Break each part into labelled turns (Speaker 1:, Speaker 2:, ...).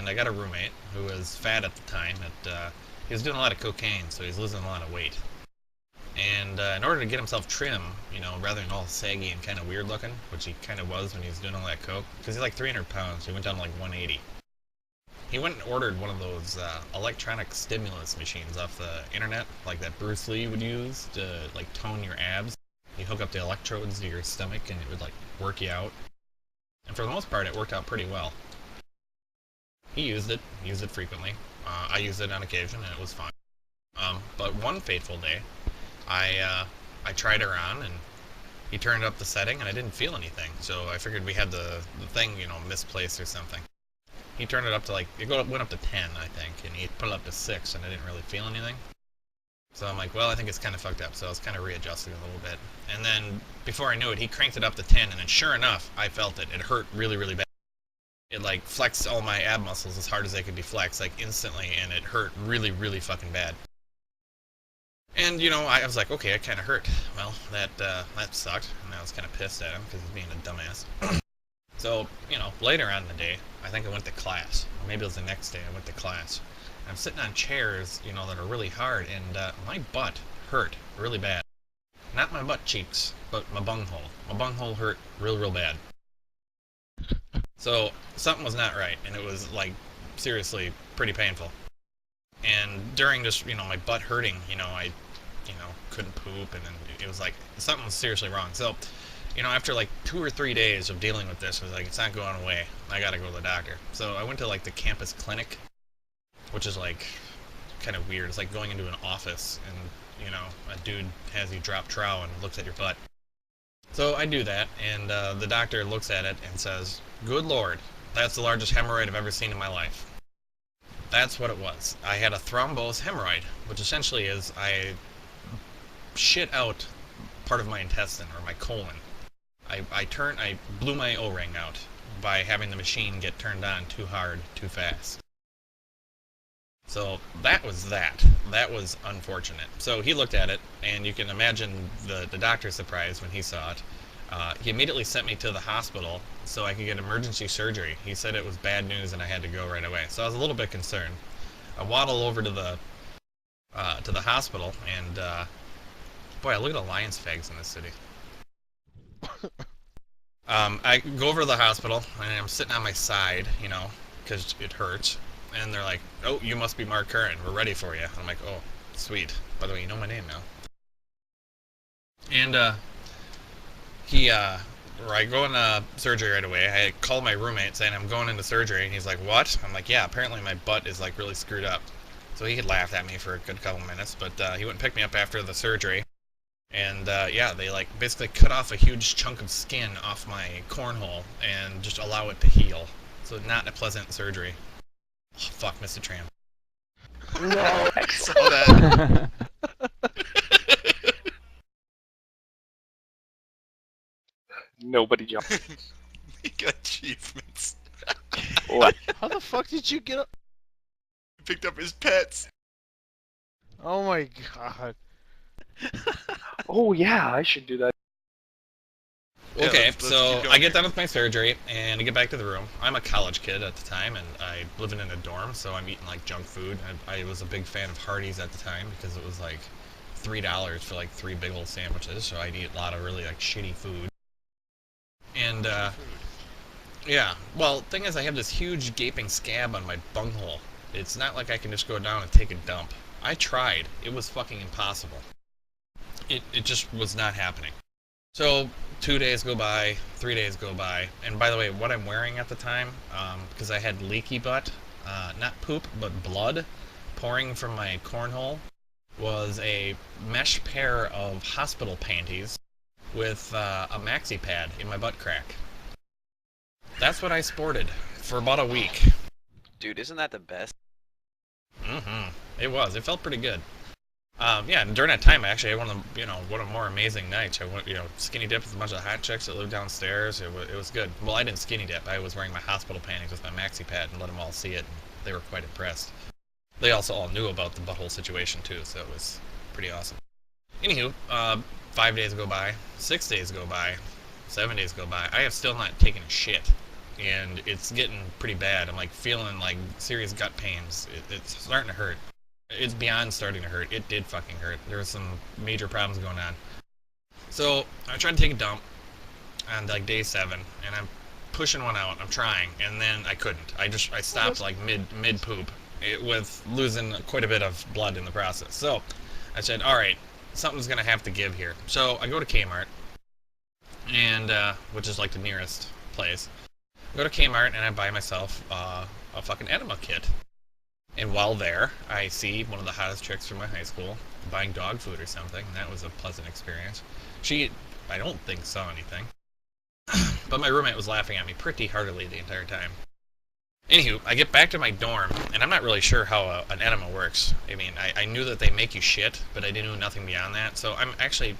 Speaker 1: and I got a roommate who was fat at the time. He was doing a lot of cocaine, so he was losing a lot of weight. And in order to get himself trim, rather than all saggy and kind of weird looking, which he kind of was when he was doing all that coke, because he's like 300 pounds, he went down to like 180. He went and ordered one of those electronic stimulus machines off the internet, like that Bruce Lee would use to like tone your abs. You hook up the electrodes to your stomach and it would like work you out. And for the most part, it worked out pretty well. He used it frequently. I used it on occasion and it was fine. But one fateful day, I tried her on and he turned up the setting and I didn't feel anything. So I figured we had the thing, misplaced or something. He turned it up to went up to 10, I think, and he put it up to 6 and I didn't really feel anything. So I'm like, well, I think it's kind of fucked up, so I was kind of readjusting a little bit. And then, before I knew it, he cranked it up to 10, and then sure enough, I felt it. It hurt really, really bad. It, flexed all my ab muscles as hard as they could be flexed, instantly, and it hurt really, really fucking bad. And, I was like, okay, it kind of hurt. Well, that sucked, and I was kind of pissed at him, because he's being a dumbass. So, later on in the day, I think I went to class. Or maybe it was the next day I went to class. I'm sitting on chairs, that are really hard, and my butt hurt really bad. Not my butt cheeks, but my bunghole. My bunghole hurt real, real bad. So, something was not right, and it was, seriously pretty painful. And during this, my butt hurting, I, couldn't poop, and then it was something was seriously wrong. So, after 2 or 3 days of dealing with this, I was like, it's not going away. I gotta go to the doctor. So I went to, the campus clinic, which is kind of weird. It's like going into an office and a dude has you drop trow and looks at your butt. So I do that, and the doctor looks at it and says, good lord, that's the largest hemorrhoid I've ever seen in my life. That's what it was. I had a thrombose hemorrhoid, which essentially is I shit out part of my intestine or my colon. I blew my O-ring out by having the machine get turned on too hard, too fast. So that was that. That was unfortunate. So he looked at it, and you can imagine the doctor's surprise when he saw it. He immediately sent me to the hospital so I could get emergency surgery. He said it was bad news and I had to go right away. So I was a little bit concerned. I waddle over to the hospital, and boy, look at the Lions fags in this city. I go over to the hospital, and I'm sitting on my side, because it hurts. And they're like, oh, you must be Mark Curran. We're ready for you. I'm like, oh, sweet. By the way, you know my name now. And I go into surgery right away. I call my roommate saying I'm going into surgery, and he's like, what? I'm like, yeah, apparently my butt is really screwed up. So he could laugh at me for a good couple minutes, but he went and picked me up after the surgery. And yeah, they basically cut off a huge chunk of skin off my cornhole and just allow it to heal. So not a pleasant surgery. Oh, fuck, Mr. Tram.
Speaker 2: No,
Speaker 3: I saw that.
Speaker 2: nobody jumped.
Speaker 3: We got achievements.
Speaker 2: What?
Speaker 4: How the fuck did you get up?
Speaker 3: He picked up his pets.
Speaker 4: Oh my god.
Speaker 2: Oh yeah, I should do that.
Speaker 3: Yeah,
Speaker 1: Okay,
Speaker 3: let's
Speaker 1: so
Speaker 3: keep going
Speaker 1: I get
Speaker 3: here.
Speaker 1: done with my surgery, and I get back to the room. I'm a college kid at the time, and I living in a dorm, so I'm eating junk food. I was a big fan of Hardee's at the time because it was $3 for 3 big old sandwiches, so I'd eat a lot of really shitty food. And yeah, well, thing is, I have this huge gaping scab on my bunghole. It's not like I can just go down and take a dump. I tried. It was fucking impossible. It just was not happening. So 2 days go by, 3 days go by, and by the way, what I'm wearing at the time, because I had leaky butt, not poop, but blood pouring from my cornhole, was a mesh pair of hospital panties with a maxi pad in my butt crack. That's what I sported for about a week.
Speaker 5: Dude, isn't that the best?
Speaker 1: Mm-hmm. It was. It felt pretty good. Yeah, and during that time, actually, I had one of the more amazing nights. I went, skinny dipped with a bunch of hot chicks that lived downstairs. It was good. Well, I didn't skinny dip. I was wearing my hospital panties with my maxi pad and let them all see it. And they were quite impressed. They also all knew about the butthole situation too, so it was pretty awesome. Anywho, 5 days go by, 6 days go by, 7 days go by. I have still not taken a shit. and it's getting pretty bad. I'm like feeling like serious gut pains. It's starting to hurt. It's beyond starting to hurt. It did fucking hurt. There was some major problems going on. So I tried to take a dump on like day 7, and I'm pushing one out. I'm trying, and then I couldn't. I stopped like mid poop, with losing quite a bit of blood in the process. So I said, all right, something's gonna have to give here. So I go to Kmart, and which is like the nearest place. I go to Kmart and I buy myself a fucking enema kit. And while there, I see one of the hottest chicks from my high school buying dog food or something. That was a pleasant experience. She, I don't think, saw anything. But my roommate was laughing at me pretty heartily the entire time. Anywho, I get back to my dorm, and I'm not really sure how an enema works. I mean, I knew that they make you shit, but I didn't know nothing beyond that. So I'm actually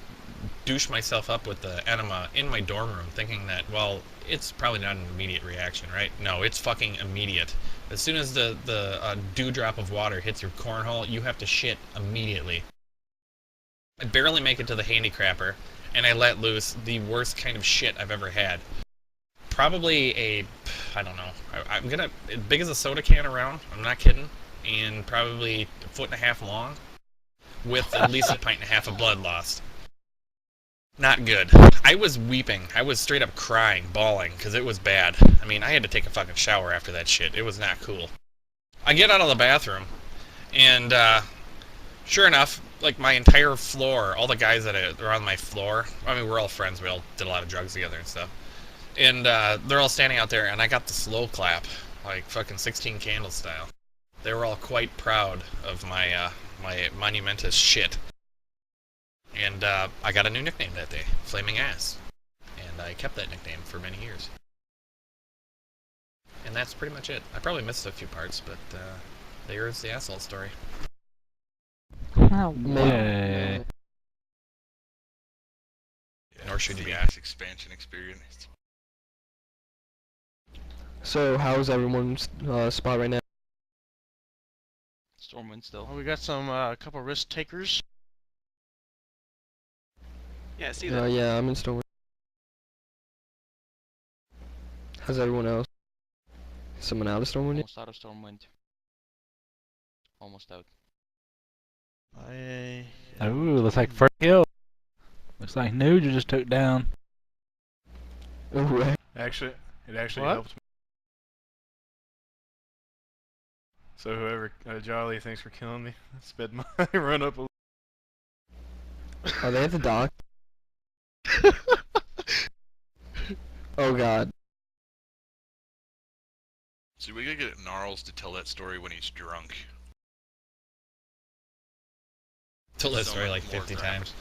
Speaker 1: douche myself up with the enema in my dorm room, thinking that, well, it's probably not an immediate reaction, right? No, it's fucking immediate. As soon as the dewdrop of water hits your cornhole, you have to shit immediately. I barely make it to the handicrapper, and I let loose the worst kind of shit I've ever had. Probably I don't know, I'm gonna, as big as a soda can around, I'm not kidding, and probably 1.5 feet long, with at least 1.5 pints of blood lost. Not good. I was weeping. I was straight up crying, bawling, because it was bad. I mean, I had to take a fucking shower after that shit. It was not cool. I get out of the bathroom, and sure enough, like my entire floor, all the guys that are on my floor, I mean, we're all friends. We all did a lot of drugs together and stuff. And they're all standing out there, and I got the slow clap, like fucking 16 candle style. They were all quite proud of my my monumentous shit. And I got a new nickname that day, Flaming Ass. And I kept that nickname for many years. And that's pretty much it. I probably missed a few parts, but there's the asshole story.
Speaker 6: Oh,
Speaker 2: Yeah.
Speaker 1: Nor should you be.
Speaker 3: Phoenix expansion experience.
Speaker 2: So how's everyone's spot right now?
Speaker 6: Stormwind still.
Speaker 4: Well, we got some couple risk takers.
Speaker 5: Yeah, I see that.
Speaker 2: Yeah, I'm in Stormwind. How's everyone else? Someone out of Stormwind?
Speaker 6: Almost out of Stormwind. Almost out.
Speaker 7: Ooh, looks like first kill. Looks like Nude just took down.
Speaker 2: Oh, right.
Speaker 8: Actually, it actually
Speaker 4: What?
Speaker 8: helped me. So whoever, Jolly, thanks for killing me. Sped my run up a
Speaker 2: Are they at the dock? Oh god.
Speaker 3: So we gotta get Narls to tell that story when he's drunk.
Speaker 1: Told that
Speaker 3: So
Speaker 1: story
Speaker 3: much
Speaker 1: like
Speaker 3: more
Speaker 1: 50
Speaker 3: crap.
Speaker 1: times.